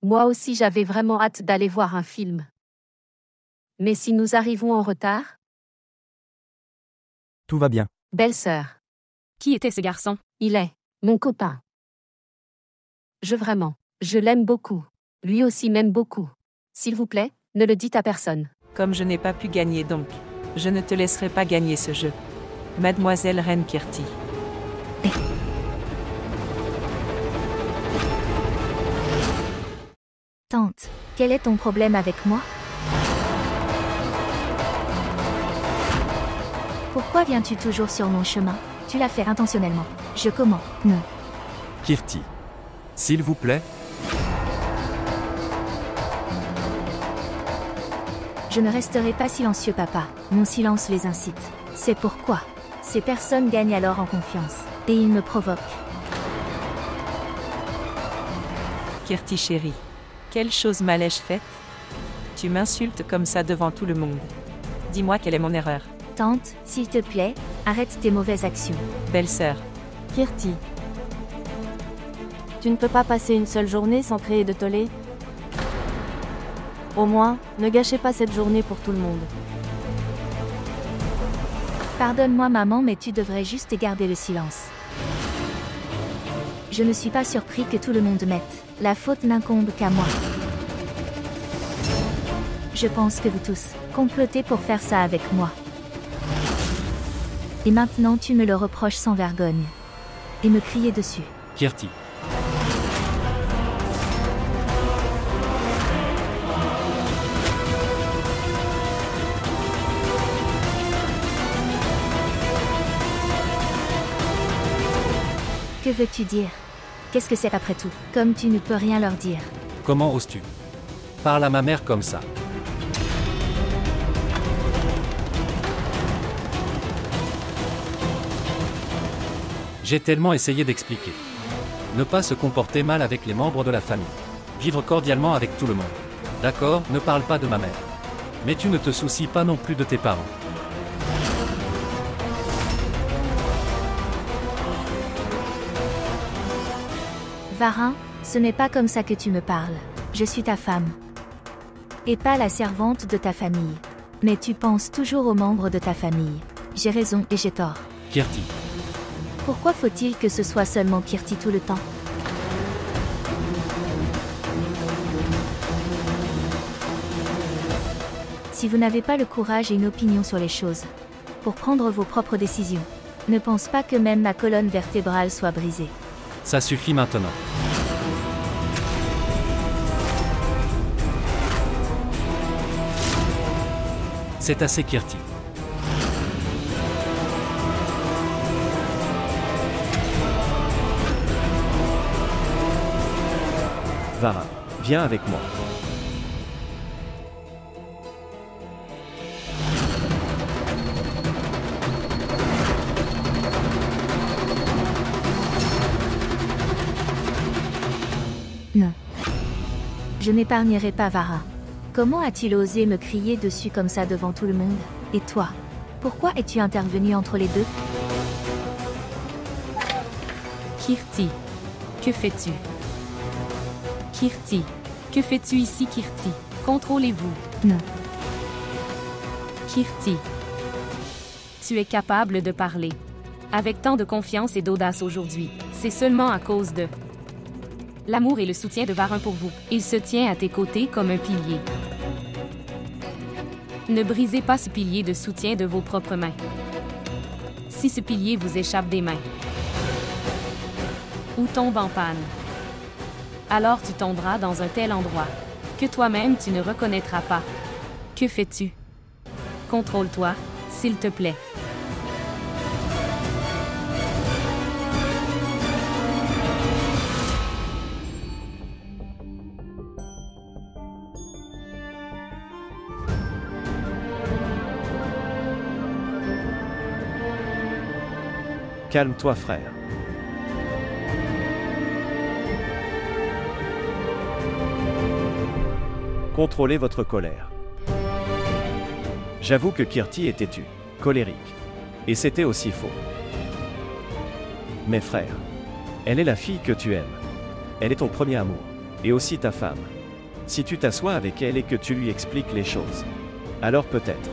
Moi aussi j'avais vraiment hâte d'aller voir un film. Mais si nous arrivons en retard? Tout va bien. Belle-sœur. Qui était ce garçon? Il est mon copain. Je l'aime beaucoup. Lui aussi m'aime beaucoup. S'il vous plaît, ne le dites à personne. Comme je n'ai pas pu gagner donc, je ne te laisserai pas gagner ce jeu. Mademoiselle Reine Kirti. Tante, quel est ton problème avec moi? Pourquoi viens-tu toujours sur mon chemin? Tu l'as fait intentionnellement. Non. Kirti. S'il vous plaît. Je ne resterai pas silencieux, papa. Mon silence les incite. C'est pourquoi ces personnes gagnent alors en confiance. Et ils me provoquent. Kirti chérie. Quelle chose mal ai-je faite? Tu m'insultes comme ça devant tout le monde. Dis-moi quelle est mon erreur. Tante, s'il te plaît, arrête tes mauvaises actions. Belle-sœur. Kirti. Tu ne peux pas passer une seule journée sans créer de tollé? Au moins, ne gâchez pas cette journée pour tout le monde. Pardonne-moi maman, mais tu devrais juste garder le silence. Je ne suis pas surpris que tout le monde mette. La faute n'incombe qu'à moi. Je pense que vous tous complotez pour faire ça avec moi. Et maintenant tu me le reproches sans vergogne. Et me crier dessus. Kirti. Que veux-tu dire? Qu'est-ce que c'est après tout? Comme tu ne peux rien leur dire. Comment oses-tu? Parle à ma mère comme ça. J'ai tellement essayé d'expliquer. Ne pas se comporter mal avec les membres de la famille. Vivre cordialement avec tout le monde. D'accord, ne parle pas de ma mère. Mais tu ne te soucies pas non plus de tes parents. Varin, ce n'est pas comme ça que tu me parles. Je suis ta femme. Et pas la servante de ta famille. Mais tu penses toujours aux membres de ta famille. J'ai raison et j'ai tort. Kirti. Pourquoi faut-il que ce soit seulement Kirti tout le temps? Si vous n'avez pas le courage et une opinion sur les choses, pour prendre vos propres décisions, ne pense pas que même ma colonne vertébrale soit brisée. Ça suffit maintenant. C'est assez, Kirti. Varin, viens avec moi. Non. Je n'épargnerai pas Varin. Comment a-t-il osé me crier dessus comme ça devant tout le monde? Et toi? Pourquoi es-tu intervenu entre les deux? Kirti. Que fais-tu? Kirti. Que fais-tu ici, Kirti? Contrôlez-vous. Non. Kirti. Tu es capable de parler. Avec tant de confiance et d'audace aujourd'hui, c'est seulement à cause de l'amour et le soutien de Varin pour vous. Il se tient à tes côtés comme un pilier. Ne brisez pas ce pilier de soutien de vos propres mains. Si ce pilier vous échappe des mains ou tombe en panne, alors tu tomberas dans un tel endroit que toi-même tu ne reconnaîtras pas. Que fais-tu? Contrôle-toi, s'il te plaît. Calme-toi, frère. Contrôlez votre colère. J'avoue que Kirti est têtu, colérique. Et c'était aussi faux. Mais frère, elle est la fille que tu aimes. Elle est ton premier amour. Et aussi ta femme. Si tu t'assois avec elle et que tu lui expliques les choses, alors peut-être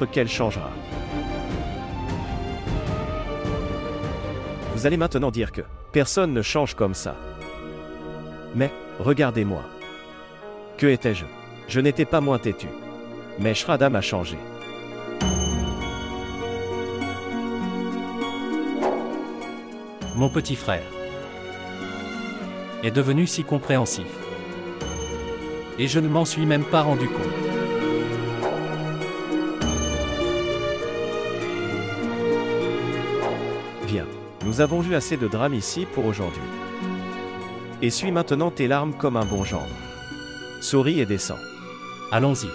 qu'elle changera. Vous allez maintenant dire que personne ne change comme ça. Mais, regardez-moi. Que étais-je? Je n'étais pas moins têtu. Mais Shraddha m'a changé. Mon petit frère est devenu si compréhensif. Et je ne m'en suis même pas rendu compte. Bien, nous avons vu assez de drame ici pour aujourd'hui. Essuie maintenant tes larmes comme un bon gendre. Souris et descends. Allons-y.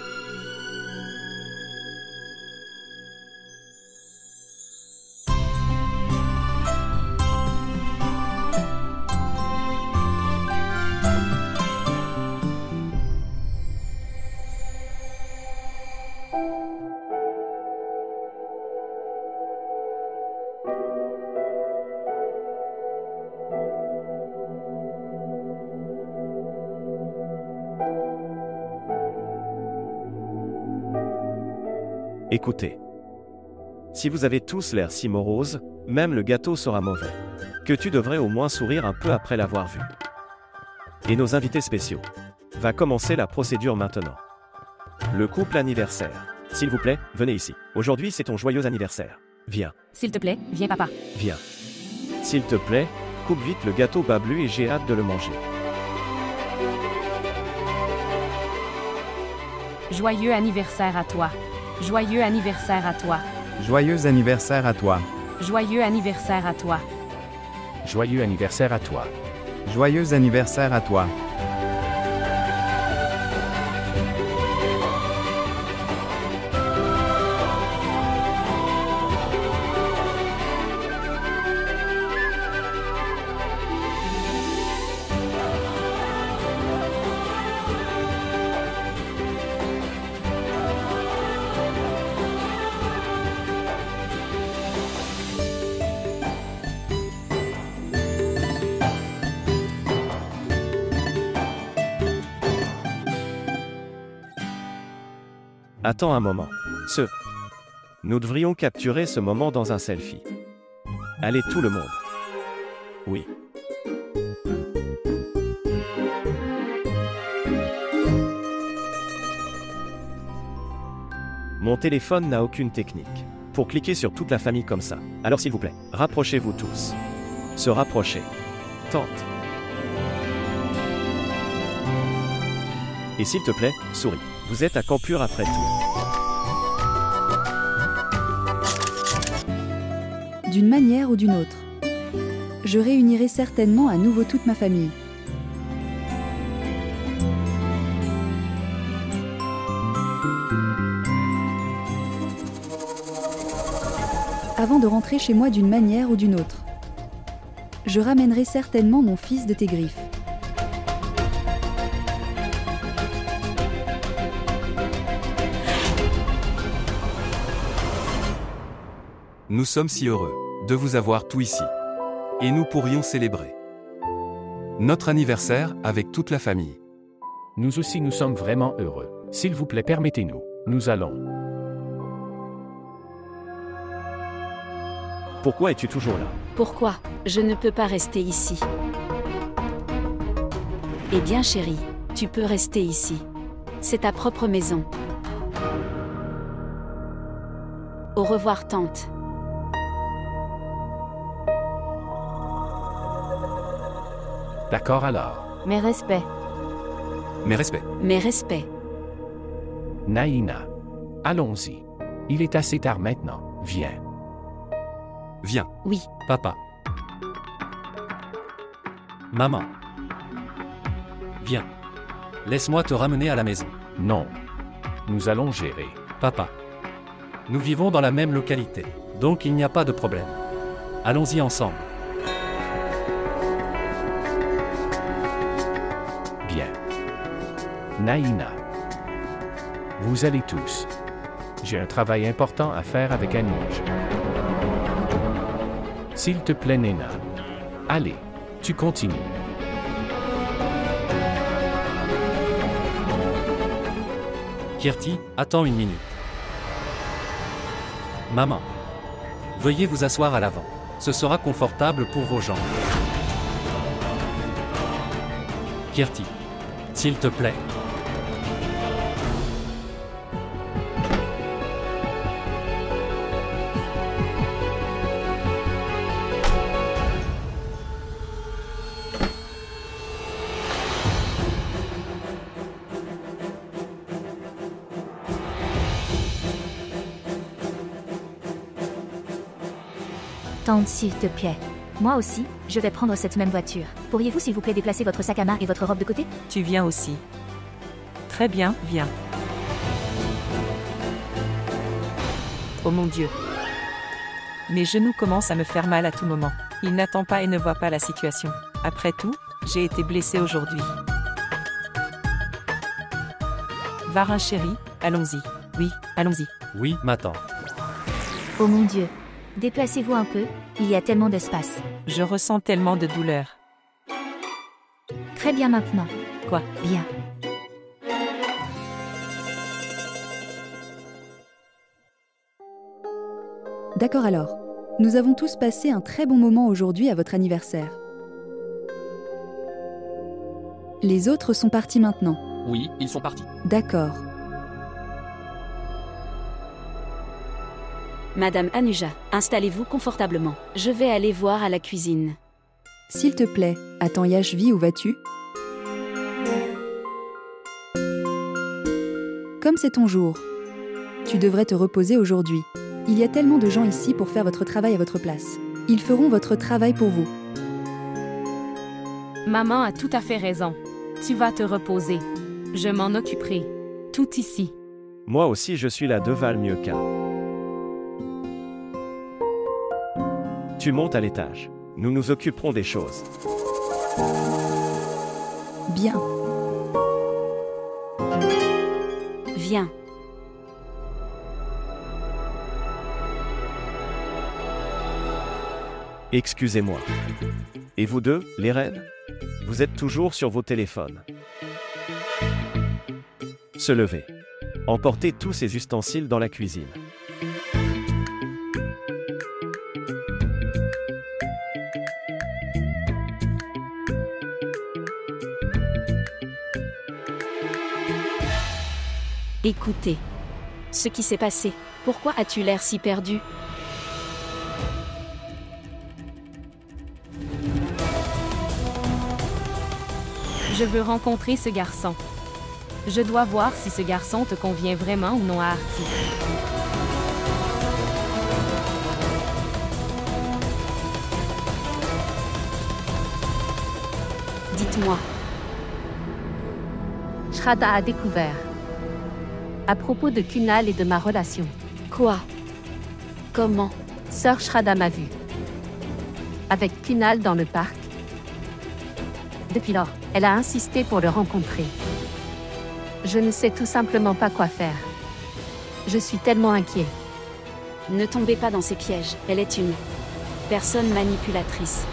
Écoutez. Si vous avez tous l'air si morose, même le gâteau sera mauvais. Que tu devrais au moins sourire un peu après l'avoir vu. Et nos invités spéciaux. Va commencer la procédure maintenant. Le couple anniversaire. S'il vous plaît, venez ici. Aujourd'hui c'est ton joyeux anniversaire. Viens. S'il te plaît, viens papa. Viens. S'il te plaît, coupe vite le gâteau bablu et j'ai hâte de le manger. Joyeux anniversaire à toi. Joyeux anniversaire à toi. Joyeux anniversaire à toi. Joyeux anniversaire à toi. Joyeux anniversaire à toi. Joyeux anniversaire à toi. Attends un moment. Nous devrions capturer ce moment dans un selfie. Allez tout le monde. Oui. Mon téléphone n'a aucune technique pour cliquer sur toute la famille comme ça. Alors s'il vous plaît, rapprochez-vous tous. Se rapprocher. Tente. Et s'il te plaît, souris. Vous êtes à Kanpur après tout. D'une manière ou d'une autre. Je réunirai certainement à nouveau toute ma famille. Avant de rentrer chez moi d'une manière ou d'une autre. Je ramènerai certainement mon fils de tes griffes. Nous sommes si heureux de vous avoir tous ici. Et nous pourrions célébrer notre anniversaire avec toute la famille. Nous aussi nous sommes vraiment heureux. S'il vous plaît, permettez-nous. Nous allons. Pourquoi es-tu toujours là? Pourquoi? Je ne peux pas rester ici. Eh bien chérie, tu peux rester ici. C'est ta propre maison. Au revoir tante. D'accord alors. Mes respects. Mes respects. Mes respects. Naïna. Allons-y. Il est assez tard maintenant. Viens. Viens. Oui. Papa. Maman. Viens. Laisse-moi te ramener à la maison. Non. Nous allons gérer. Papa. Nous vivons dans la même localité, donc il n'y a pas de problème. Allons-y ensemble. Bien. Naïna. Vous allez tous. J'ai un travail important à faire avec Anuj. S'il te plaît, Nena. Allez, tu continues. Kirti, attends une minute. Maman. Veuillez vous asseoir à l'avant. Ce sera confortable pour vos jambes. Kirti. S'il te plaît. Tante, s'il te plaît. Moi aussi, je vais prendre cette même voiture. Pourriez-vous s'il vous plaît déplacer votre sac à main et votre robe de côté? Tu viens aussi. Très bien, viens. Oh mon Dieu. Mes genoux commencent à me faire mal à tout moment. Il n'attend pas et ne voit pas la situation. Après tout, j'ai été blessée aujourd'hui. Varin chéri, allons-y. Oui, allons-y. Oui, ma tante. Oh mon Dieu. Déplacez-vous un peu, il y a tellement d'espace. Je ressens tellement de douleur. Très bien maintenant. Quoi? Bien. D'accord alors. Nous avons tous passé un très bon moment aujourd'hui à votre anniversaire. Les autres sont partis maintenant. Oui, ils sont partis. D'accord. Madame Anuja, installez-vous confortablement. Je vais aller voir à la cuisine. S'il te plaît, attends Yashvi, où vas-tu? Comme c'est ton jour. Tu devrais te reposer aujourd'hui. Il y a tellement de gens ici pour faire votre travail à votre place. Ils feront votre travail pour vous. Maman a tout à fait raison. Tu vas te reposer. Je m'en occuperai. Tout ici. Moi aussi je suis la Deval Mieuka. Tu montes à l'étage. Nous nous occuperons des choses. Bien. Viens. Excusez-moi. Et vous deux, les reines? Vous êtes toujours sur vos téléphones. Se lever. Emportez tous ces ustensiles dans la cuisine. Écoutez. Ce qui s'est passé. Pourquoi as-tu l'air si perdu? Je veux rencontrer ce garçon. Je dois voir si ce garçon te convient vraiment ou non à Artie. Dites-moi. Shraddha a découvert. À propos de Kunal et de ma relation. Quoi? Comment? Sœur Shraddha m'a vue. Avec Kunal dans le parc. Depuis lors, elle a insisté pour le rencontrer. Je ne sais tout simplement pas quoi faire. Je suis tellement inquiet. Ne tombez pas dans ces pièges. Elle est une personne manipulatrice.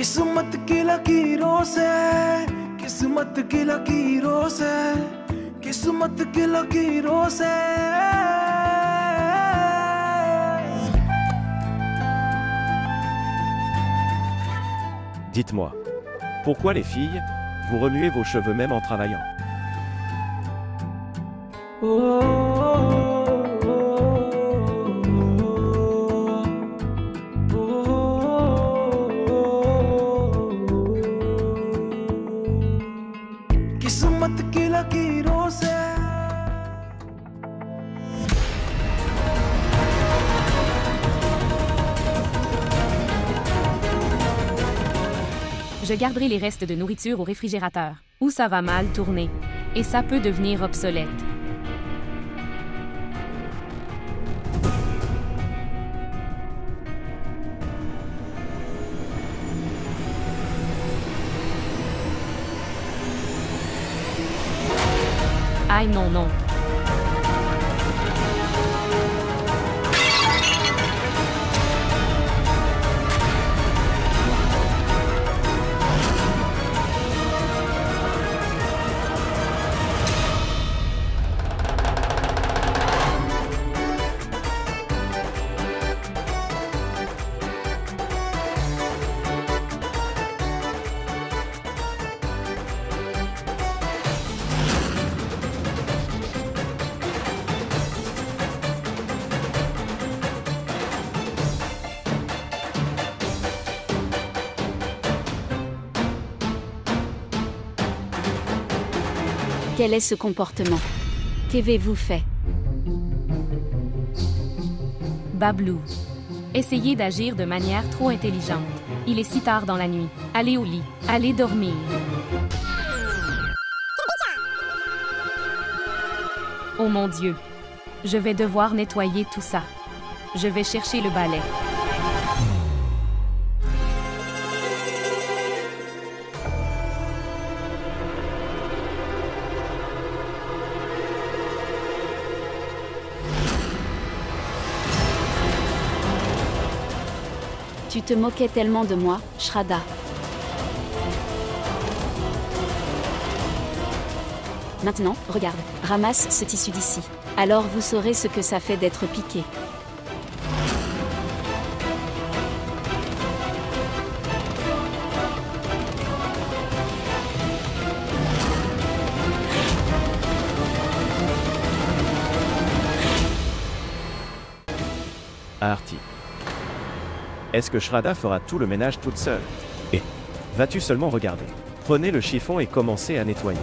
किस्मत की लकीरों से किस्मत की लकीरों से किस्मत की लकीरों से Dites-moi, pourquoi les filles, vous remuez vos cheveux même en travaillant? Je garderai les restes de nourriture au réfrigérateur, où ça va mal tourner. Et ça peut devenir obsolète. Aïe non non. Quel est ce comportement? Qu'avez-vous fait? Bablou. Essayez d'agir de manière trop intelligente. Il est si tard dans la nuit. Allez au lit. Allez dormir. Oh mon Dieu. Je vais devoir nettoyer tout ça. Je vais chercher le balai. Tu te moquais tellement de moi, Shraddha. Maintenant, regarde, ramasse ce tissu d'ici. Alors vous saurez ce que ça fait d'être piqué. Aarti. Est-ce que Shraddha fera tout le ménage toute seule? Et vas-tu seulement regarder? Prenez le chiffon et commencez à nettoyer.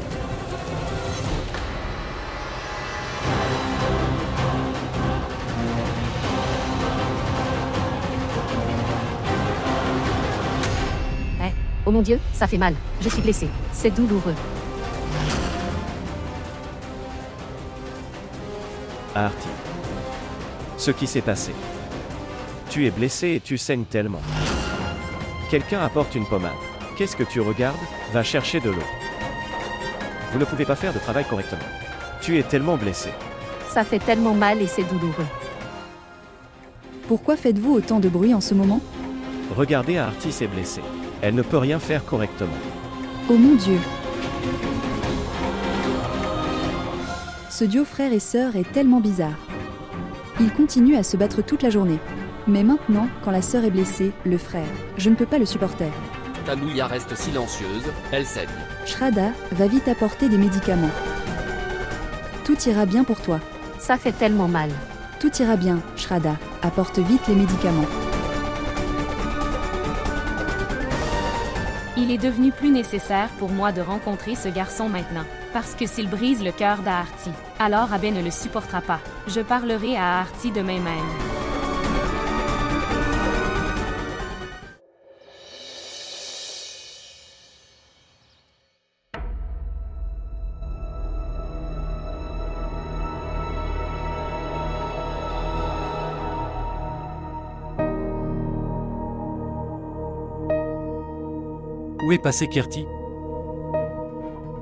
Oh mon Dieu, ça fait mal. Je suis blessée. C'est douloureux. Aarti. Ce qui s'est passé. Tu es blessé et tu saignes tellement. Quelqu'un apporte une pommade. Qu'est-ce que tu regardes? Va chercher de l'eau. Vous ne pouvez pas faire de travail correctement. Tu es tellement blessé. Ça fait tellement mal et c'est douloureux. Pourquoi faites-vous autant de bruit en ce moment? Regardez, Aarti s'est blessée. Elle ne peut rien faire correctement. Oh mon Dieu! Ce duo frère et sœur est tellement bizarre. Ils continuent à se battre toute la journée. Mais maintenant, quand la sœur est blessée, le frère, je ne peux pas le supporter. Tanuya reste silencieuse, elle saigne. Shraddha, va vite apporter des médicaments. Tout ira bien pour toi. Ça fait tellement mal. Tout ira bien, Shraddha. Apporte vite les médicaments. Il est devenu plus nécessaire pour moi de rencontrer ce garçon maintenant. Parce que s'il brise le cœur d'Aarti, alors Abbé ne le supportera pas. Je parlerai à Aarti demain même. Où est passé Kirti?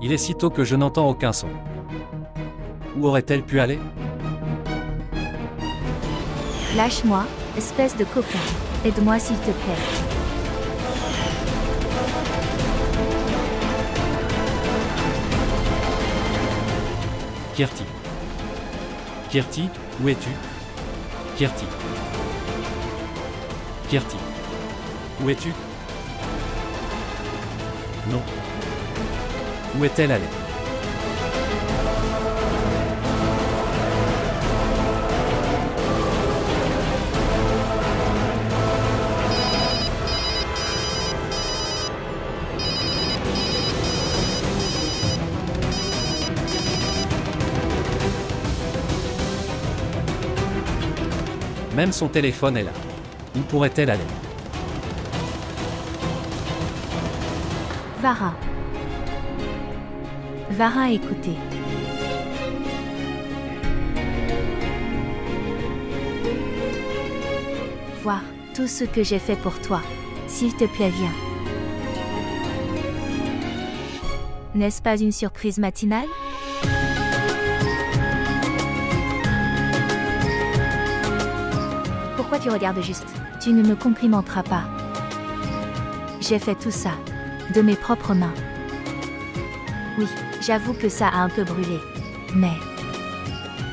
Il est si tôt que je n'entends aucun son. Où aurait-elle pu aller? Lâche-moi, espèce de coquin. Aide-moi s'il te plaît. Kirti. Kirti, où es-tu? Kirti. Kirti. Où es-tu? Non. Où est-elle allée? Même son téléphone est là. Où pourrait-elle aller? Vara. Vara, écoutez. Voir tout ce que j'ai fait pour toi. S'il te plaît, viens. N'est-ce pas une surprise matinale? Pourquoi tu regardes juste? Tu ne me complimenteras pas. J'ai fait tout ça. De mes propres mains. Oui, j'avoue que ça a un peu brûlé. Mais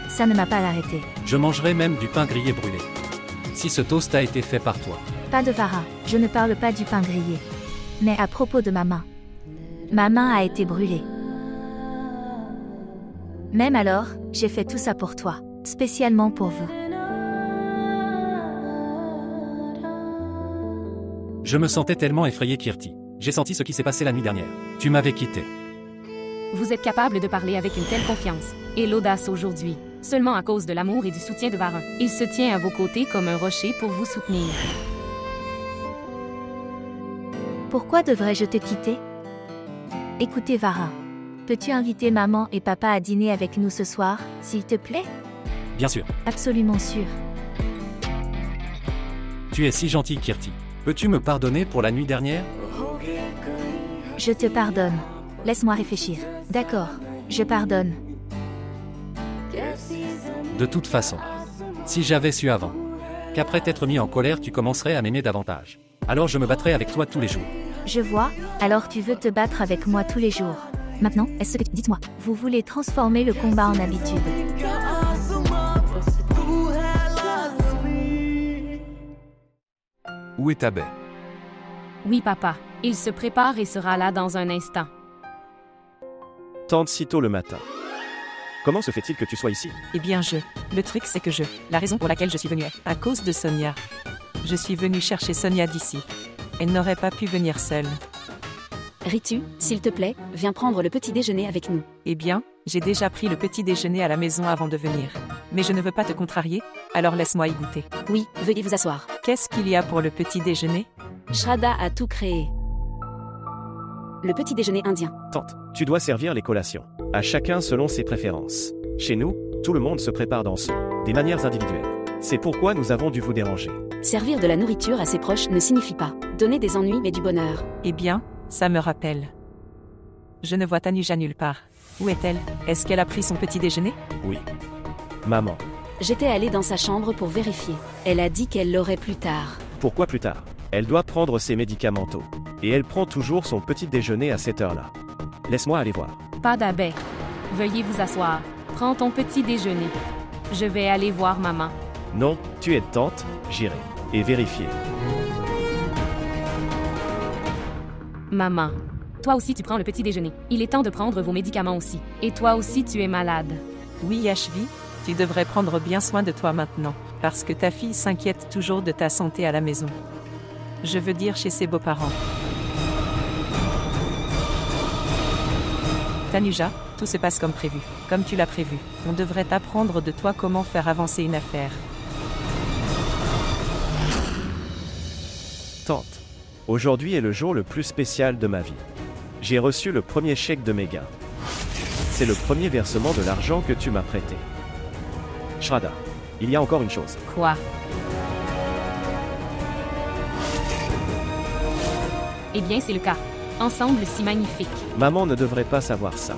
ça ne m'a pas arrêté. Je mangerai même du pain grillé brûlé. Si ce toast a été fait par toi. Pas de Vara, je ne parle pas du pain grillé. Mais à propos de ma main. Ma main a été brûlée. Même alors, j'ai fait tout ça pour toi. Spécialement pour vous. Je me sentais tellement effrayé, Kirti. J'ai senti ce qui s'est passé la nuit dernière. Tu m'avais quitté. Vous êtes capable de parler avec une telle confiance et l'audace aujourd'hui, seulement à cause de l'amour et du soutien de Varin. Il se tient à vos côtés comme un rocher pour vous soutenir. Pourquoi devrais-je te quitter? Écoutez, Varin. Peux-tu inviter maman et papa à dîner avec nous ce soir, s'il te plaît? Bien sûr. Absolument sûr. Tu es si gentil, Kirti. Peux-tu me pardonner pour la nuit dernière? Je te pardonne. Laisse-moi réfléchir. D'accord, je pardonne. De toute façon, si j'avais su avant qu'après t'être mis en colère, tu commencerais à m'aimer davantage, alors je me battrais avec toi tous les jours. Je vois, alors tu veux te battre avec moi tous les jours. Maintenant, est-ce que... Dites-moi, vous voulez transformer le combat en habitude? Où est Tabet? Oui, papa. Il se prépare et sera là dans un instant. Tante si tôt le matin. Comment se fait-il que tu sois ici? Eh bien le truc c'est que la raison pour laquelle je suis venue est à cause de Sonia. Je suis venue chercher Sonia d'ici. Elle n'aurait pas pu venir seule. Ritu, s'il te plaît, viens prendre le petit déjeuner avec nous. Eh bien, j'ai déjà pris le petit déjeuner à la maison avant de venir. Mais je ne veux pas te contrarier, alors laisse-moi y goûter. Oui, veuillez vous asseoir. Qu'est-ce qu'il y a pour le petit déjeuner? Shraddha a tout créé. Le petit déjeuner indien. Tante, tu dois servir les collations. À chacun selon ses préférences. Chez nous, tout le monde se prépare dans des manières individuelles. C'est pourquoi nous avons dû vous déranger. Servir de la nourriture à ses proches ne signifie pas donner des ennuis mais du bonheur. Eh bien, ça me rappelle. Je ne vois Tanuja nulle part. Où est-elle? Est-ce qu'elle a pris son petit déjeuner? Oui. Maman. J'étais allée dans sa chambre pour vérifier. Elle a dit qu'elle l'aurait plus tard. Pourquoi plus tard? Elle doit prendre ses médicamenteux. Et elle prend toujours son petit déjeuner à cette heure-là. Laisse-moi aller voir. Pas d'abbé. Veuillez vous asseoir. Prends ton petit déjeuner. Je vais aller voir maman. Non, tu es tante, j'irai. Et vérifier. Maman. Toi aussi tu prends le petit déjeuner. Il est temps de prendre vos médicaments aussi. Et toi aussi tu es malade. Oui, Yashvi, tu devrais prendre bien soin de toi maintenant. Parce que ta fille s'inquiète toujours de ta santé à la maison. Je veux dire chez ses beaux-parents. Tanuja, tout se passe comme prévu. Comme tu l'as prévu. On devrait apprendre de toi comment faire avancer une affaire. Tante. Aujourd'hui est le jour le plus spécial de ma vie. J'ai reçu le premier chèque de mes gains. C'est le premier versement de l'argent que tu m'as prêté. Shraddha, il y a encore une chose. Quoi? Eh bien, c'est le cas. Ensemble si magnifique. Maman ne devrait pas savoir ça.